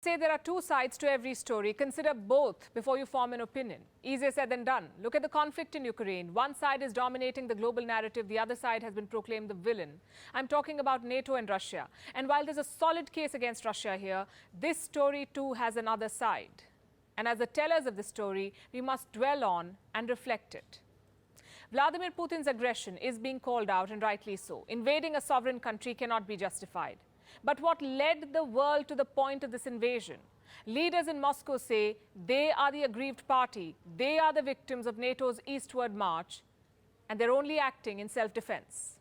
say there are two sides to every story. Consider both before you form an opinion. Easier said than done. Look at the conflict in Ukraine. One side is dominating the global narrative. The other side has been proclaimed the villain. I'm talking about NATO and Russia. And while there's a solid case against Russia here, this story too has another side. And as the tellers of the story, we must dwell on and reflect it. Vladimir Putin's aggression is being called out, and rightly so. Invading a sovereign country cannot be justified. But what led the world to the point of this invasion? Leaders in Moscow say they are the aggrieved party. They are the victims of NATO's eastward march, and they're only acting in self-defense.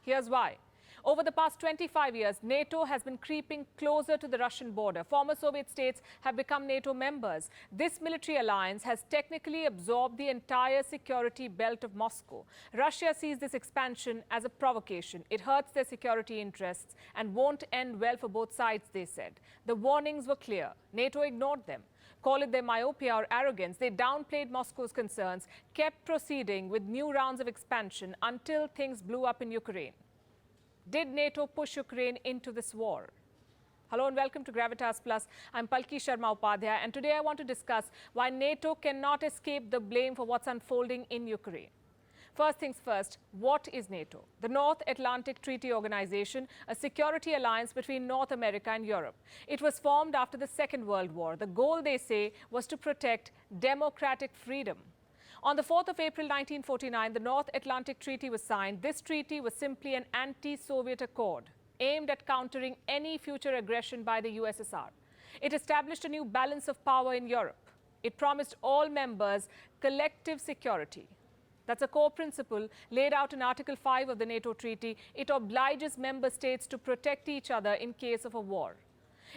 Here's why. Over the past 25 years, NATO has been creeping closer to the Russian border. Former Soviet states have become NATO members. This military alliance has technically absorbed the entire security belt of Moscow. Russia sees this expansion as a provocation. It hurts their security interests and won't end well for both sides, they said. The warnings were clear. NATO ignored them. Call it their myopia or arrogance. They downplayed Moscow's concerns, kept proceeding with new rounds of expansion until things blew up in Ukraine. Did NATO push Ukraine into this war? Hello and welcome to Gravitas Plus. I'm Palki Sharma Upadhyay, and today I want to discuss why NATO cannot escape the blame for what's unfolding in Ukraine. First things first, what is NATO? The North Atlantic Treaty Organization, a security alliance between North America and Europe. It was formed after the Second World War. The goal, they say, was to protect democratic freedom. On the 4th of April 1949, the North Atlantic Treaty was signed. This treaty was simply an anti-Soviet accord aimed at countering any future aggression by the USSR. It established a new balance of power in Europe. It promised all members collective security. That's a core principle laid out in Article 5 of the NATO Treaty. It obliges member states to protect each other in case of a war.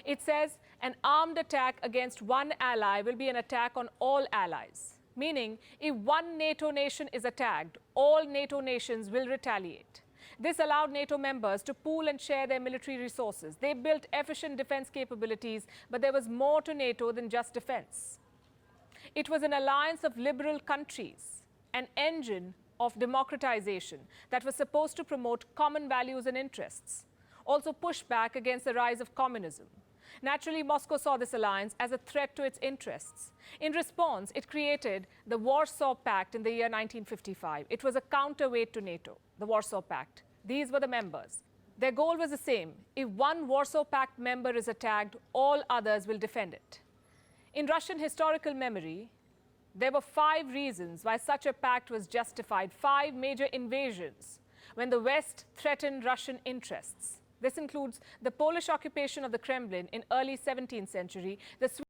It says an armed attack against one ally will be an attack on all allies. Meaning, if one NATO nation is attacked, all NATO nations will retaliate. This allowed NATO members to pool and share their military resources. They built efficient defense capabilities, but there was more to NATO than just defense. It was an alliance of liberal countries, an engine of democratization that was supposed to promote common values and interests, also push back against the rise of communism. Naturally, Moscow saw this alliance as a threat to its interests. In response, it created the Warsaw Pact in the year 1955. It was a counterweight to NATO, the Warsaw Pact. These were the members. Their goal was the same. If one Warsaw Pact member is attacked, all others will defend it. In Russian historical memory, there were 5 reasons why such a pact was justified, 5 major invasions when the West threatened Russian interests. This includes the Polish occupation of the Kremlin in early 17th century, the